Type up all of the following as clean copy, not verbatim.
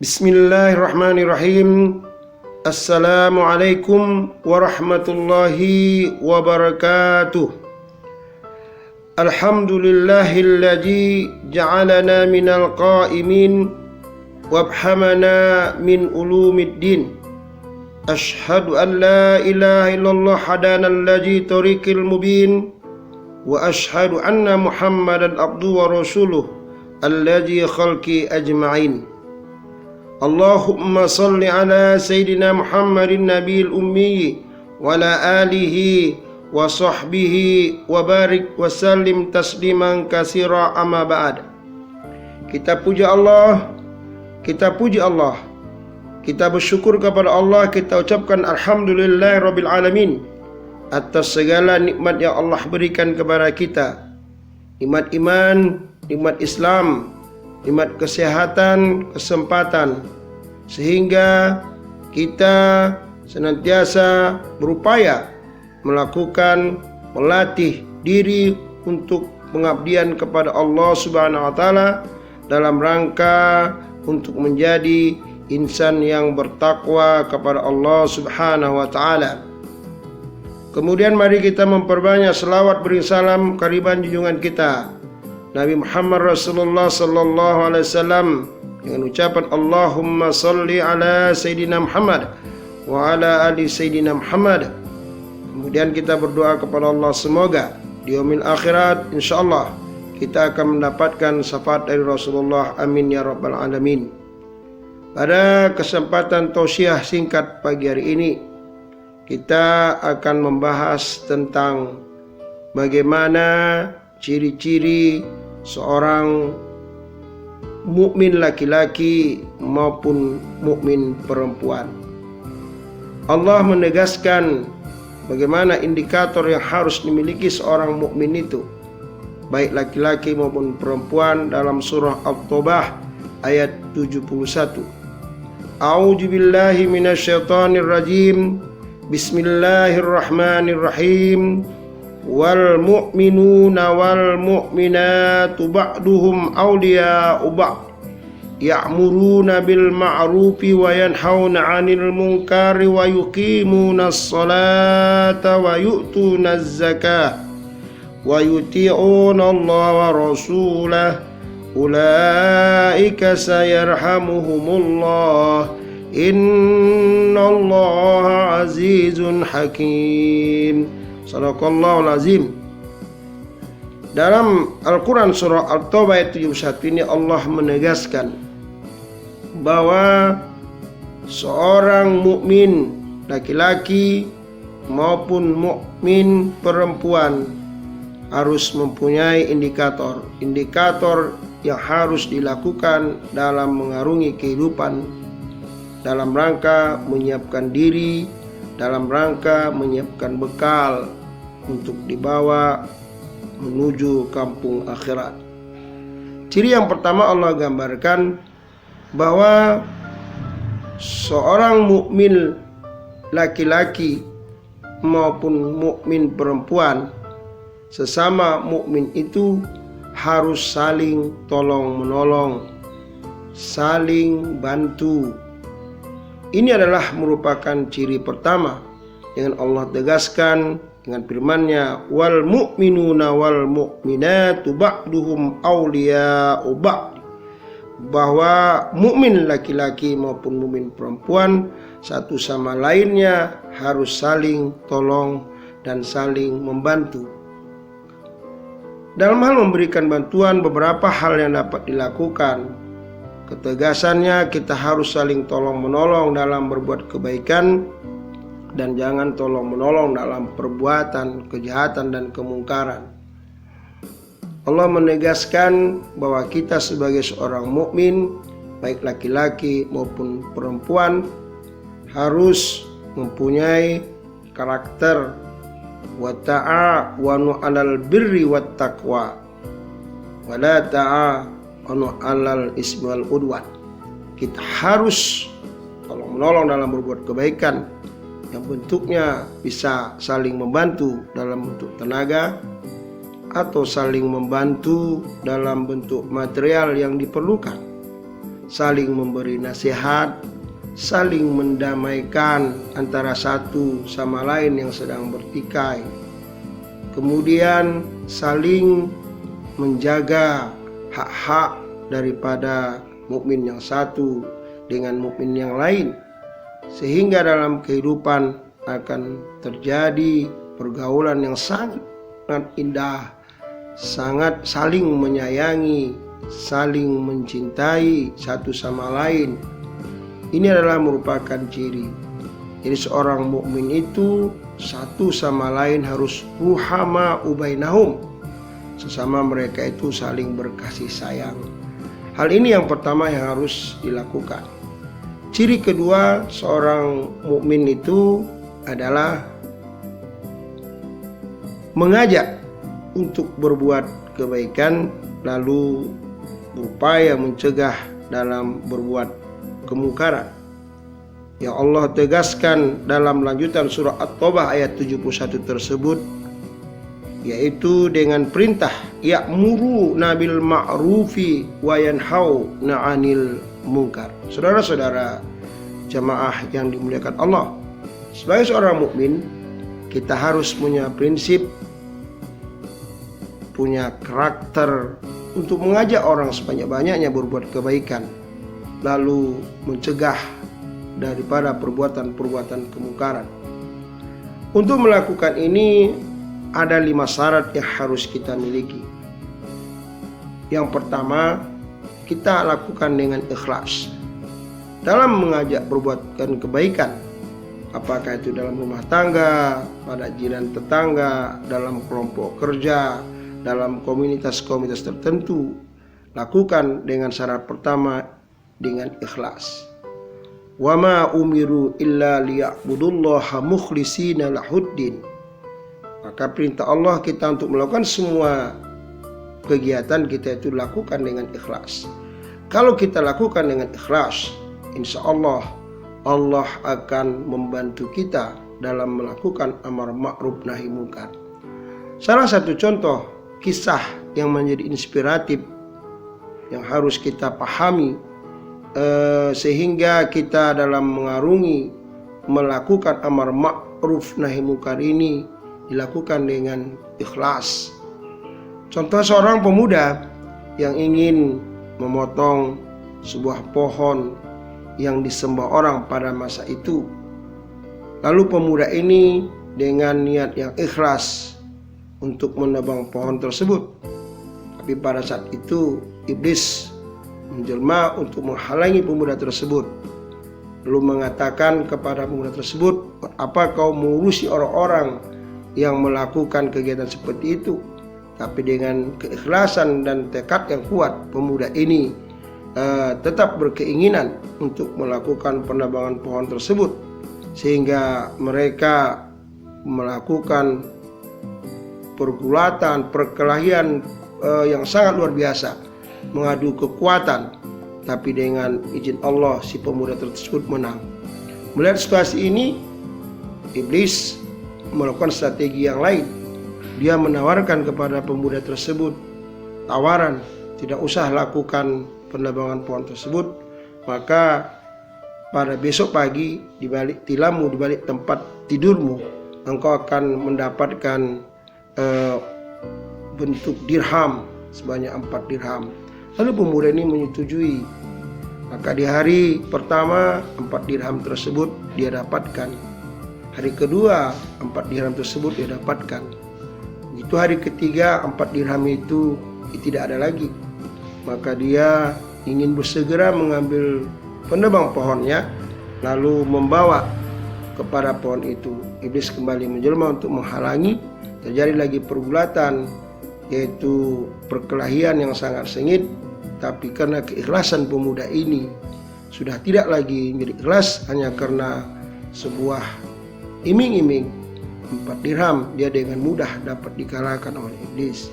Bismillahirrahmanirrahim. Assalamualaikum warahmatullahi wabarakatuh. Alhamdulillahilladzi ja'alana minal qa'imin wabhamana min ulumiddin. Ashhadu an la ilaha illallah hadanal ladzi tariqil mubin wa ashhadu anna Muhammadan abduhu wa rasuluh alladzi khalqi ajma'in. Allahumma salli ala Sayyidina Muhammadin Nabiyil Ummi wa ala alihi wa sahbihi wa barik wa sallim tasliman katsira amma ba'd. Kita puji Allah, kita bersyukur kepada Allah, kita ucapkan alhamdulillahirabbil alamin atas segala nikmat yang Allah berikan kepada kita. Nikmat iman, nikmat Islam, nikmat kesehatan, kesempatan, sehingga kita senantiasa berupaya melatih diri untuk pengabdian kepada Allah Subhanahu wa taala dalam rangka untuk menjadi insan yang bertakwa kepada Allah Subhanahu wa taala. Kemudian mari kita memperbanyak selawat beri salam kehadiran junjungan kita Nabi Muhammad Rasulullah sallallahu alaihi wasallam dengan ucapan Allahumma salli ala Sayyidina Muhammad wa ala ali Sayyidina Muhammad. Kemudian kita berdoa kepada Allah, semoga di yaumil akhirat insyaallah kita akan mendapatkan syafaat dari Rasulullah, amin ya rabbal alamin. Pada kesempatan tausiah singkat pagi hari ini, kita akan membahas tentang bagaimana ciri-ciri seorang mukmin laki-laki maupun mukmin perempuan. Allah menegaskan bagaimana indikator yang harus dimiliki seorang mukmin itu, baik laki-laki maupun perempuan, dalam surah At-Taubah ayat 71. A'udzu billahi minasyaitonir rajim. Bismillahirrahmanirrahim. Wal mu'minuna wal mu'minatu ba'duhum awliya'u ba'd ya'muruna bil ma'rufi wa yanhauna 'anil munkari wa yuqimunas salata wa yu'tunaz zakata wa yuti'una Allah wa rasulahu ulaika sayarhamuhumullah innallaha azizun hakim. Sadaqallahul azim. Dalam Al-Quran surah At-Taubah ayat 71 ini Allah menegaskan bahwa seorang mukmin laki-laki maupun mukmin perempuan harus mempunyai indikator yang harus dilakukan dalam mengarungi kehidupan, dalam rangka menyiapkan diri, dalam rangka menyiapkan bekal untuk dibawa menuju kampung akhirat. Ciri yang pertama Allah gambarkan bahwa seorang mukmin laki-laki maupun mukmin perempuan, sesama mukmin itu harus saling tolong menolong, saling bantu. Ini adalah merupakan ciri pertama yang Allah tegaskan dengan firman-Nya, wal mu'minuna wal mu'minatu ba'duhum awliya'u ba'd, bahwa mukmin laki-laki maupun mukmin perempuan satu sama lainnya harus saling tolong dan saling membantu. Dalam hal memberikan bantuan, beberapa hal yang dapat dilakukan. Ketegasannya, kita harus saling tolong menolong dalam berbuat kebaikan dan jangan tolong menolong dalam perbuatan kejahatan dan kemungkaran. Allah menegaskan bahwa kita sebagai seorang mukmin, baik laki-laki maupun perempuan, harus mempunyai karakter wa ta'awanu 'alal birri wat taqwa wa la ta'awanu 'alal ismi wal udwan. Kita harus tolong menolong dalam berbuat kebaikan yang bentuknya bisa saling membantu dalam bentuk tenaga atau saling membantu dalam bentuk material yang diperlukan. saling memberi nasihat, saling mendamaikan antara satu sama lain yang sedang bertikai. Kemudian saling menjaga hak-hak daripada mukmin yang satu dengan mukmin yang lain, sehingga dalam kehidupan akan terjadi pergaulan yang sangat indah, sangat saling menyayangi, saling mencintai satu sama lain. Ini adalah merupakan ciri. Jadi seorang mukmin itu satu sama lain harus ruhama ubainahum, sesama mereka itu saling berkasih sayang. Hal ini yang pertama yang harus dilakukan. Ciri kedua seorang mukmin itu adalah mengajak untuk berbuat kebaikan, lalu berupaya mencegah dalam berbuat kemungkaran. Yang Allah tegaskan dalam lanjutan surah At-Taubah ayat 71 tersebut, yaitu dengan perintah ya'muruna bil ma'rufi wa yanhauna 'anil munkar. Saudara-saudara jamaah yang dimuliakan Allah, sebagai seorang mukmin kita harus punya prinsip, punya karakter untuk mengajak orang sebanyak-banyaknya berbuat kebaikan, lalu mencegah daripada perbuatan-perbuatan kemungkaran. Untuk melakukan ini ada 5 syarat yang harus kita miliki. Yang pertama, kita lakukan dengan ikhlas dalam mengajak perbuatan kebaikan, apakah itu dalam rumah tangga, pada jiran tetangga, dalam kelompok kerja, dalam komunitas-komunitas tertentu. Lakukan dengan syarat pertama dengan ikhlas. Wa ma umiru illa liya'budullaha mukhlishina lahuddin. Maka perintah Allah kita untuk melakukan semua kegiatan kita itu lakukan dengan ikhlas. Kalau kita lakukan dengan ikhlas, insya Allah Allah akan membantu kita dalam melakukan amar ma'ruf nahi munkar. Salah satu contoh kisah yang menjadi inspiratif yang harus kita pahami, sehingga kita dalam mengarungi melakukan amar ma'ruf nahi munkar ini dilakukan dengan ikhlas. Contoh seorang pemuda yang ingin memotong sebuah pohon yang disembah orang pada masa itu. Lalu pemuda ini dengan niat yang ikhlas untuk menebang pohon tersebut. Tapi pada saat itu iblis menjelma untuk menghalangi pemuda tersebut, lalu mengatakan kepada pemuda tersebut, apa kau mengurusi orang-orang yang melakukan kegiatan seperti itu? Tapi dengan keikhlasan dan tekad yang kuat, pemuda ini tetap berkeinginan untuk melakukan penebangan pohon tersebut, sehingga mereka melakukan pergulatan, perkelahian yang sangat luar biasa, mengadu kekuatan. Tapi dengan izin Allah si pemuda tersebut menang. Melihat situasi ini, iblis melakukan strategi yang lain. Dia menawarkan kepada pemuda tersebut tawaran, tidak usah lakukan penebangan pohon tersebut, maka pada besok pagi di balik tilammu, di balik tempat tidurmu, engkau akan mendapatkan bentuk dirham sebanyak 4 dirham. Lalu pemuda ini menyetujui. Maka di hari pertama 4 dirham tersebut dia dapatkan. Hari kedua 4 dirham tersebut dia dapatkan. Itu hari ketiga 4 dirham itu tidak ada lagi. Maka dia ingin bersegera mengambil penebang pohonnya, lalu membawa kepada pohon itu. Iblis kembali menjelma untuk menghalangi. Terjadi lagi pergulatan, yaitu perkelahian yang sangat sengit. Tapi karena keikhlasan pemuda ini sudah tidak lagi menjadi ikhlas hanya karena sebuah iming-iming 4 dirham, dia dengan mudah dapat dikalahkan oleh iblis.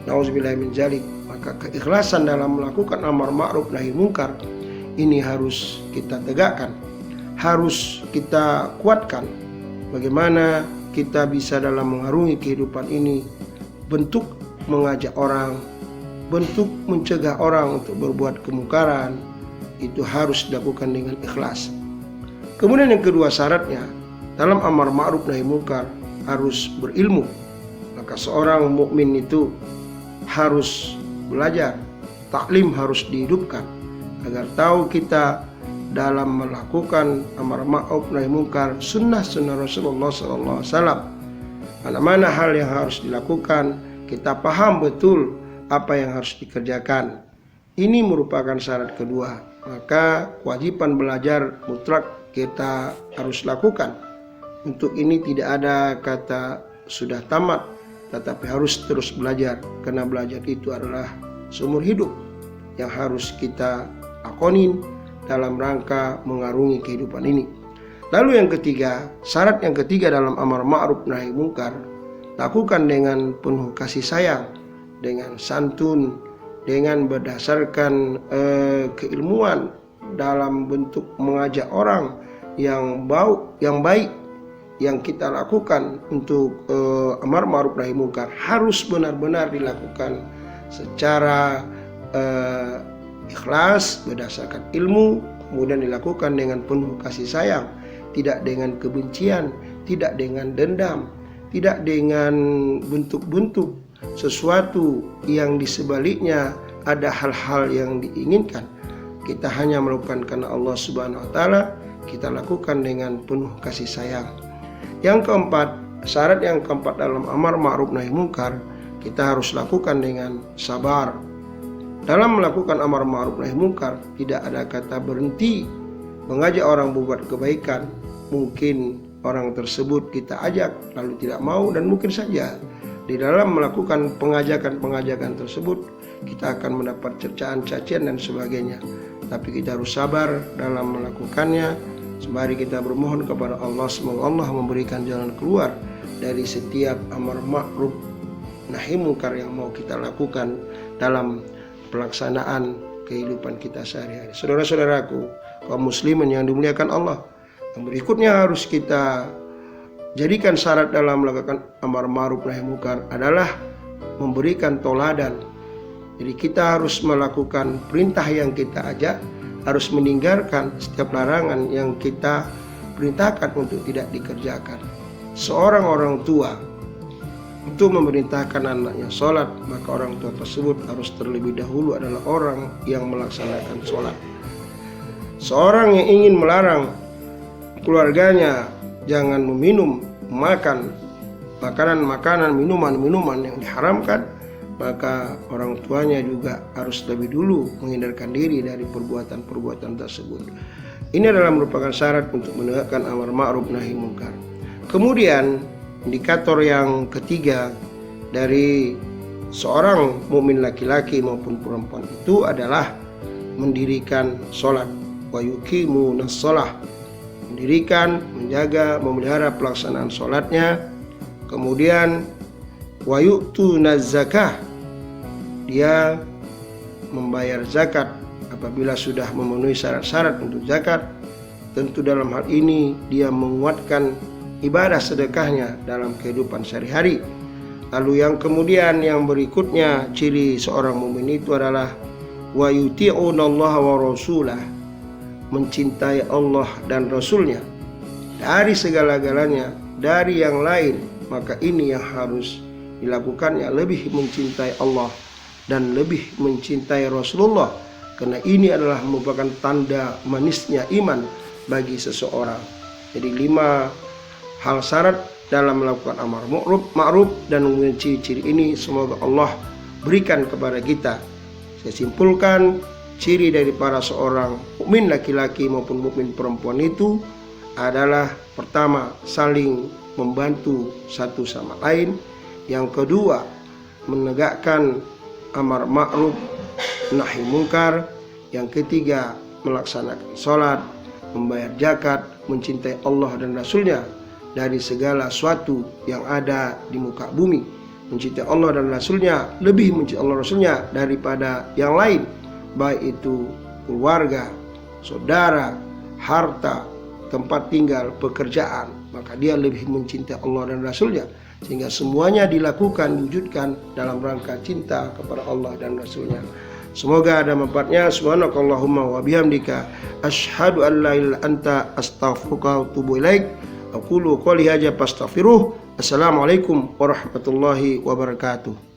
Nauzubillahi min dzalik. Maka keikhlasan dalam melakukan amar ma'ruf nahi munkar ini harus kita tegakkan, harus kita kuatkan. Bagaimana kita bisa dalam mengarungi kehidupan ini, bentuk mengajak orang, bentuk mencegah orang untuk berbuat kemungkaran, itu harus dilakukan dengan ikhlas. Kemudian yang kedua syaratnya, dalam amar ma'ruf nahi munkar harus berilmu. Maka seorang mukmin itu harus belajar, taklim harus dihidupkan agar tahu kita dalam melakukan amar ma'ruf nahi munkar sunnah-sunnah Rasulullah SAW. Mana-mana hal yang harus dilakukan, kita paham betul apa yang harus dikerjakan. Ini merupakan syarat kedua. Maka kewajiban belajar mutlak kita harus lakukan. Untuk ini tidak ada kata sudah tamat, tetapi harus terus belajar. Karena belajar itu adalah seumur hidup yang harus kita lakonin dalam rangka mengarungi kehidupan ini. Lalu yang ketiga, syarat yang ketiga dalam amar ma'ruf nahi munkar, lakukan dengan penuh kasih sayang, dengan santun, dengan berdasarkan keilmuan dalam bentuk mengajak orang yang baik yang kita lakukan untuk amar ma'ruf nahi munkar harus benar-benar dilakukan secara ikhlas berdasarkan ilmu, kemudian dilakukan dengan penuh kasih sayang, tidak dengan kebencian, tidak dengan dendam, tidak dengan bentuk-bentuk sesuatu yang di sebaliknya ada hal-hal yang diinginkan. Kita hanya melakukan karena Allah Subhanahu wa taala, kita lakukan dengan penuh kasih sayang. Yang keempat, syarat yang keempat dalam amar ma'ruf nahi munkar, kita harus lakukan dengan sabar. Dalam melakukan amar ma'ruf nahi munkar tidak ada kata berhenti mengajak orang berbuat kebaikan. Mungkin orang tersebut kita ajak lalu tidak mau, dan mungkin saja di dalam melakukan pengajakan tersebut kita akan mendapat cercaan, cacian dan sebagainya. Tapi kita harus sabar dalam melakukannya. Sembari kita bermohon kepada Allah, semoga Allah memberikan jalan keluar dari setiap amar ma'ruf nahi munkar yang mau kita lakukan dalam pelaksanaan kehidupan kita sehari-hari. Saudara-saudaraku, kaum muslimin yang dimuliakan Allah, yang berikutnya harus kita jadikan syarat dalam melakukan amar ma'ruf nahi munkar adalah memberikan toladan. Jadi kita harus melakukan perintah yang kita ajak, harus meninggalkan setiap larangan yang kita perintahkan untuk tidak dikerjakan. Seorang orang tua untuk memerintahkan anaknya sholat, maka orang tua tersebut harus terlebih dahulu adalah orang yang melaksanakan sholat. Seorang yang ingin melarang keluarganya jangan makan makanan, minuman yang diharamkan, maka orang tuanya juga harus lebih dulu menghindarkan diri dari perbuatan-perbuatan tersebut. Ini adalah merupakan syarat untuk menegakkan amar ma'ruf nahi munkar. Kemudian indikator yang ketiga dari seorang mukmin laki-laki maupun perempuan itu adalah mendirikan sholat. Wa yuqimunas shalah, mendirikan, menjaga, memelihara pelaksanaan sholatnya. Kemudian wa yu'tunaz zakah, dia membayar zakat apabila sudah memenuhi syarat-syarat untuk zakat. Tentu dalam hal ini dia menguatkan ibadah sedekahnya dalam kehidupan sehari-hari. Lalu yang kemudian yang berikutnya ciri seorang mukmin itu adalah wa yuti'unallaha wa rasulah, mencintai Allah dan Rasulnya dari segala-galanya, dari yang lain. Maka ini yang harus dilakukannya, lebih mencintai Allah dan lebih mencintai Rasulullah, karena ini adalah merupakan tanda manisnya iman bagi seseorang. Jadi 5 hal syarat dalam melakukan amar ma'ruf dan ciri-ciri ini semoga Allah berikan kepada kita. Saya simpulkan ciri dari para seorang mukmin laki-laki maupun mukmin perempuan itu adalah pertama, saling membantu satu sama lain. Yang kedua, menegakkan amar ma'ruf nahi munkar. Yang ketiga, melaksanakan sholat, membayar zakat, mencintai Allah dan Rasulnya dari segala sesuatu yang ada di muka bumi. Mencintai Allah dan Rasulnya, lebih mencintai Allah dan Rasulnya daripada yang lain, baik itu keluarga, saudara, harta, tempat tinggal, pekerjaan. Maka dia lebih mencintai Allah dan Rasulnya, sehingga semuanya dilakukan, diwujudkan dalam rangka cinta kepada Allah dan Rasulnya. Semoga ada manfaatnya. Subhanakallahumma wa bihamdika asyhadu an la ilaha illa anta astaghfiruka wa atubu ilaik. Aqulu qouli hadza fastaghfiruh. Assalamualaikum warahmatullahi wabarakatuh.